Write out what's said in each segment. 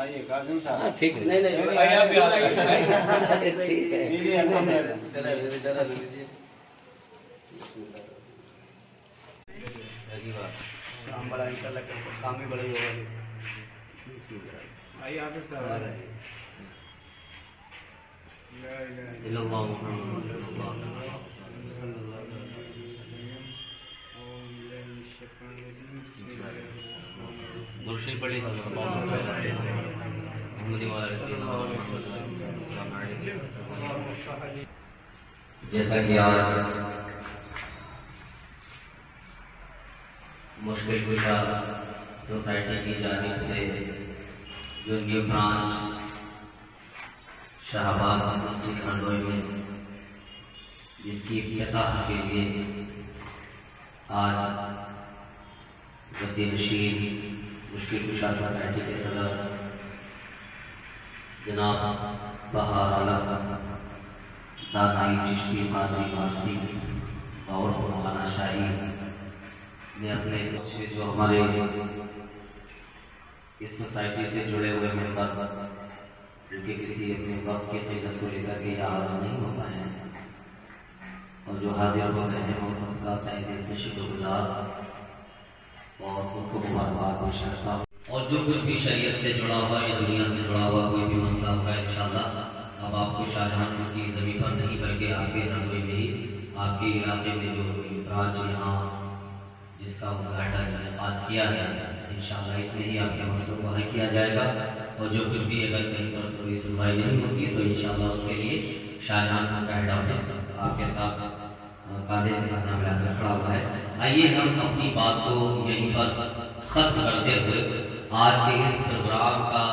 آئیے قاسم صاحب. ٹھیک ہے. نہیں نہیں آئیے آپ بھی آئیے. ٹھیک ہے. کام بڑا انشاءاللہ کام بھی بڑا ہی ہوگا. آئیے حافظ صاحب. درشی پڑھی جیسا کہ آج مشکل کشا سوسائٹی کی جانب سے جو نیو برانچ شاہباد ڈسٹرکٹ ہنڈوئی میں جس کی افتتاح کے لیے آج گدی نشین مشکل کشا سوسائٹی کے صدر جناب بہار عالم دانائی چشتی قادری وارسی اور مولانا شاہی نے اپنے جو ہمارے اس سوسائٹی سے جڑے ہوئے ممبر جو کہ کسی اپنے وقت کی قلت کو لے کر کے یہاں حاضر نہیں ہو پائے ہیں اور جو حاضر ہو گئے ہیں وہ سب کا تہ دل سے شکر گزار اور ان کو مبارکباد پیش کرتا ہوں. اور جو کچھ بھی شریعت سے جڑا ہوا یا دنیا سے جڑا ہوا کوئی بھی مسئلہ ہوگا انشاءاللہ اب آپ کو شاہجہاں پور کی زمین پر نہیں بلکہ آپ کے ہنڈوئی میں ہی آپ کے علاقے میں جو برانچ یہاں جس کا ادگھاٹن انعقاد کیا ہے انشاءاللہ اس میں ہی آپ کے مسئلوں کو حل کیا جائے گا. اور جو کچھ بھی اگر کہیں پر کوئی سنوائی نہیں ہوتی ہے تو انشاءاللہ اس کے لیے شاہجہاں پور کا ہیڈ آفس آپ کے ساتھ کاندھے سے کاندھا ملا کر کھڑا ہوا ہے. آئیے ہم اپنی بات کو یہیں پر ختم کرتے ہوئے آج کے اس پروگرام کا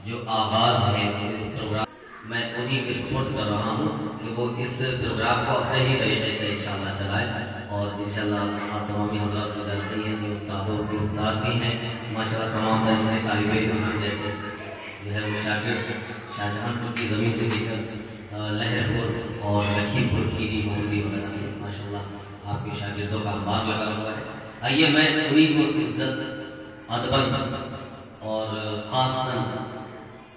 جو آغاز ہے اس پروگرام میں انہیں کے سپورٹ کر رہا ہوں کہ وہ اس پروگرام کو اپنے ہی طریقے سے انشاءاللہ چلائیں. اور انشاءاللہ آپ تمامی حضرات کو جانتے ہیں کہ استادوں کے استاد بھی ہیں ماشاءاللہ. تمام طریقے طالب علم جیسے جو ہے وہ شاگرد شاہجہاں پور کی زمین سے لے کر لہر پور اور لکھیم پور کھیری ہوگی وغیرہ میں ماشاءاللہ آپ کے شاگردوں کا انبار لگا ہوا ہے. آئیے میں انہیں کو عزت ادب اور خاص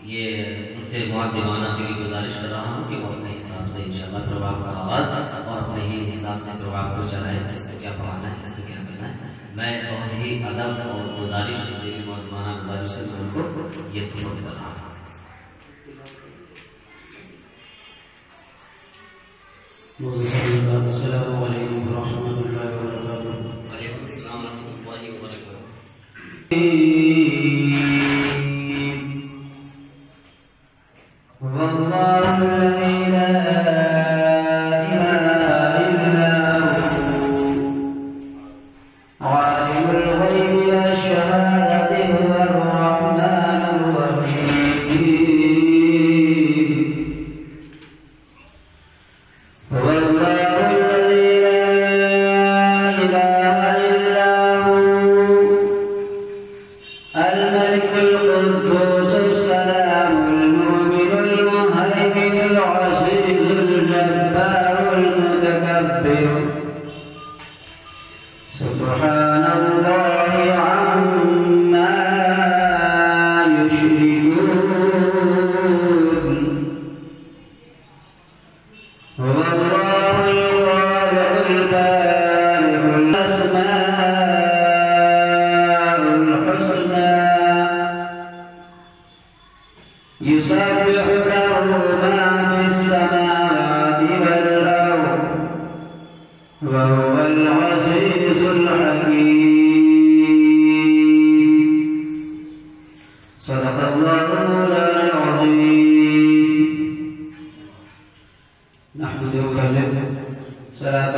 یہ ان سے معدبانہ دلی گزارش کر رہا ہوں کہ وہ اپنے حساب سے انشاءاللہ پروگرام کا آغاز اور اپنے ہی حساب سے پروگرام کو چلائیں. کس کو کیا پڑھانا ہے کس کو کیا کرنا ہے میں بہت ہی ادب اور گزارش دلی معدبانہ گزارش کرتا ہوں کو یہ سپورٹ کر رہا ہوں. السلام علیکم ورحمۃ اللہ وبرکاتہ. وعلیکم السلام ورحمۃ اللہ وبرکاتہ. والله الذي لا إله إلا هو عالم الغيب والشهادة هو الرحمن الرحيم. هو الله الذي لا إله إلا هو الملك القدوس السلام المؤمن المهيمن العزيز الجبار المتكبر سبحان الله عما يشركون. هو الله الخالق البارئ الأسماء الحسنى يسبح له ما في السماوات والأرض وهو العزيز الحكيم. صدق الله مولانا العظيم. نحمده ونصلي صلاة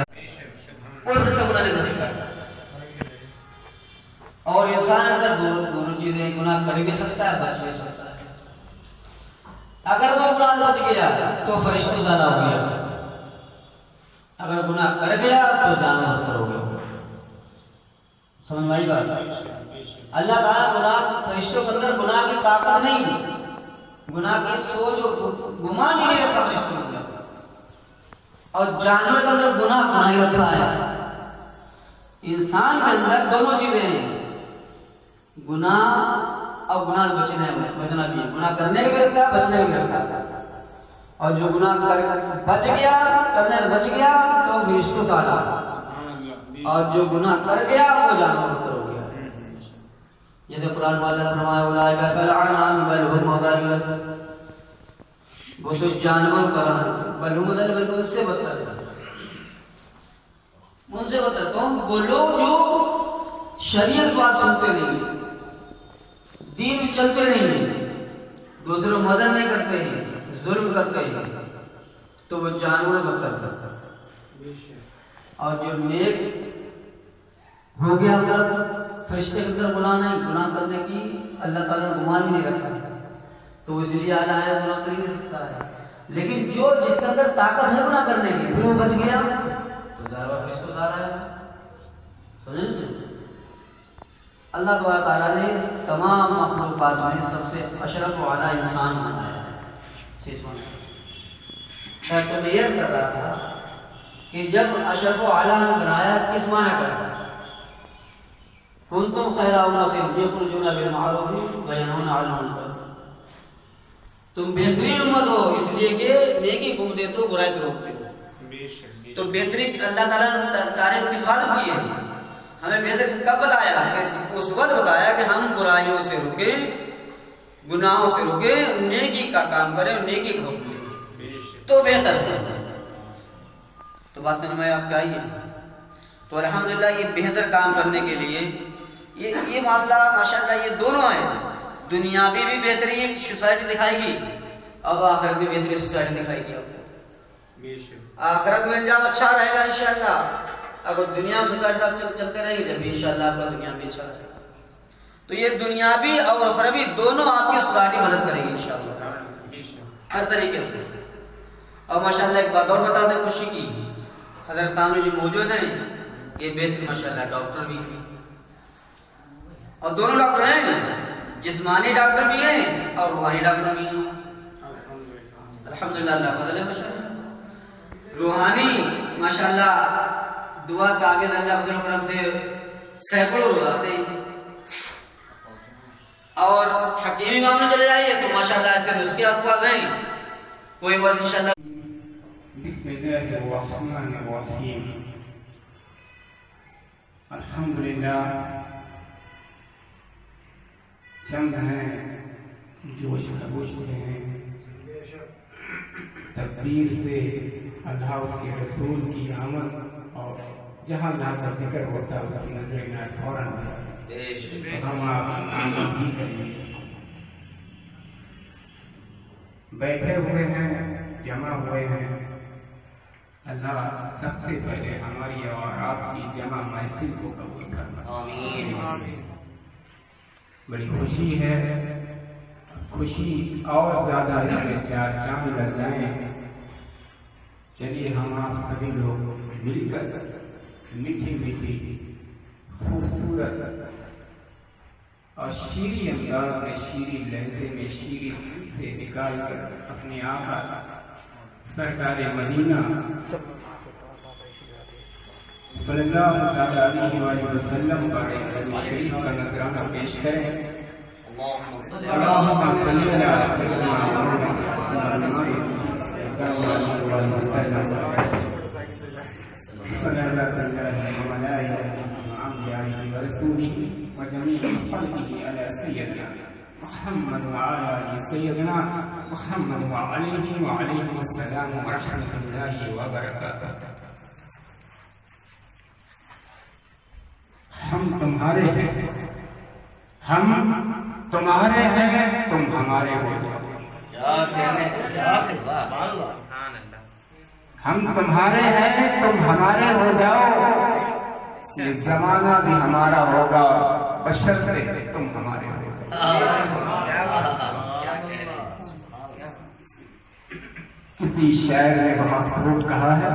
اور پھر گناہ نہیں کرتا. اور انسان اندر دونوں چیزیں گناہ کر بھی سکتا ہے بچ بھی سکتا ہے. اگر وہ گناہ بچ گیا تو فرشتوں زیادہ ہو گیا, اگر گناہ کر گیا تو جانور بدتر ہو گیا. سمجھ میں آئی بات؟ اللہ تعالیٰ گناہ فرشتوں کے اندر گناہ کی طاقت نہیں, گناہ کی سوچ اور گمان نہیں رکھا فرشتوں کے اندر, اور جانور کے اندر گناہ ہی رکھا ہے. انسان کے اندر دونوں چیزیں ہیں, گناہ اور گناہ بچنا بھی ہے، گناہ کرنے بھی رکھا ہے، بچنے بھی رکھا ہے۔ اور جو گناہ بچ گیا، کرنے سے بچ گیا تو پھر اس کو سارا، اور جو گناہ کر گیا وہ جانور بتر ہو گیا۔ یہ تو قرآن والا فرمایا اولئک کالانعام بل هم اضل، وہ تو جانور طرح بل هم اضل، بلکہ اس سے بدتر ہے، ان سے بدتر کون؟ وہ لوگ جو شریعت بات سنتے نہیں ہیں، دین میں چلتے نہیں ہیں، دوسروں مدد نہیں کرتے ہیں، ظلم کرتے ہیں، تو وہ جانور بدتر کرتا ہے۔ اور جو نیک ہو گیا فرشتے کے اندر گناہ نہیں، گناہ کرنے کی اللہ تعالیٰ نے گمان بھی نہیں رکھا ہے، تو اس لیے اعلیٰ ہے، گناہ کر ہی نہیں سکتا ہے۔ لیکن جو جس کے اندر طاقت ہے گناہ کرنے کی، پھر وہ بچ گیا تو ضرور فرشتہ دار ہے۔ سمجھیں؟ اللہ تعالیٰ نے تمام مخلوقات میں سب سے اشرف و اعلیٰ انسان بنایا ہے۔ میں تو یہ کر رہا تھا کہ جب اشرف و اعلیٰ نے بنایا کس معنی کرتا ہے؟ کنتم خیر امۃ یخرجون بالمعروف وینہون عن المنکر، تم بہترین امت ہو اس لیے کہ نیکی کو دیتے ہو، برائی کو روکتے ہو۔ تو بہترین اللہ تعالیٰ نے تعریف کس بات کی ہے؟ ہمیں بہتر کب بتایا؟ کہ اس وقت بتایا کہ ہم برائیوں سے رکیں، گناہوں سے رکیں، نیکی کا کام کریں، نیکی کو روکیں تو بہتر ہے۔ تو بات سمجھ میں آپ کیا ہی ہے؟ تو الحمدللہ یہ بہتر کام کرنے کے لیے یہ معاملہ ماشاءاللہ یہ دونوں ہیں، دنیاوی بھی بہتری ایک سوسائٹی دکھائے گی، اب آخرت میں بہتری سوسائٹی دکھائے گی آپ کو۔ آخرت میں انجام اچھا رہے گا انشاءاللہ۔ اگر دنیا سوسائٹی آپ چلتے رہیں گے جب انشاءاللہ آپ کا دنیا بھی اچھا رہے گا، تو یہ دنیاوی اور اخروی دونوں آپ کی سوسائٹی مدد کرے گی انشاءاللہ ہر طریقے سے۔ اور ماشاءاللہ ایک بات اور بتا دیں خوشی کی، حضرت سامنے جو موجود ہیں یہ بہتر ماشاءاللہ ڈاکٹر بھی ہیں، اور دونوں ڈاکٹر ہیں، جسمانی ڈاکٹر بھی ہیں اور روحانی ڈاکٹر بھی ہیں۔ الحمدللہ اللہ فضل ہے ماشاءاللہ۔ روحانی ماشاءاللہ دعا تعبیر اللہ فضل و کرم سے سینکڑوں روز آتے ہیں، اور حکیمی معاملے چلے جائیے تو ماشاءاللہ ایسے نسخے آپ کے پاس ہیں، کوئی بات انشاءاللہ۔ بسم اللہ الرحمن الرحیم، الحمدللہ چند ہیں جوش خروش ہیں تکبیر سے اللہ اس کے رسول کی آمد، اور جہاں اللہ کا ذکر ہوتا ہے اس کی نظر عنایت فوراً ہم آپ ہی کریں۔ بیٹھے ہوئے ہیں، جمع ہوئے ہیں، اللہ سب سے پہلے ہماری اور آپ کی جمع محفل کو قبول کرنا۔ آمین۔ بڑی خوشی ہے، خوشی اور زیادہ اس میں چار چاند لگ جائیں۔ چلیے ہم آپ سبھی لوگ مل کر میٹھی میٹھی خوبصورت اور شیریں انداز میں، شیریں لہجے میں، شیریں دل سے نکال کر اپنے آقا سرکار مدینہ صلی اللہ علیہ وآلہ وسلم پر درود شریف کا نذرانہ پیش کریں۔ اللہم صلی علی سیدنا محمد وسلم صلاة اللہ وملائکتہ وانبیائہ ورسولہ وجمیع خلقہ علی سیدنا محمد وعلی آل سیدنا محمد وعلیہ السلام ورحمۃ اللہ وبرکاتہ۔ ہم تمہارے ہیں، ہم تمہارے ہیں، تم ہمارے ہو جاؤ۔ ہم تمہارے ہیں، تم ہمارے ہو جاؤ، یہ زمانہ بھی ہمارا ہوگا بشرطے تم ہمارے ہو جاؤ۔ کسی شاعر نے بہت خوب کہا ہے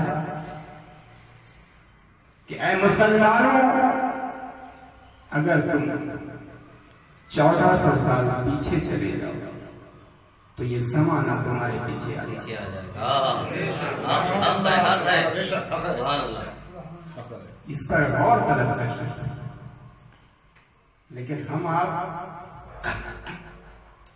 کہ اے مسلمانوں، اگر تم 1400 سال پیچھے چلے جاؤ تو یہ زمانہ تمہارے پیچھے آ جائے گا۔ اس پر غور طلب کریے، لیکن ہم آپ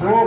2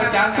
50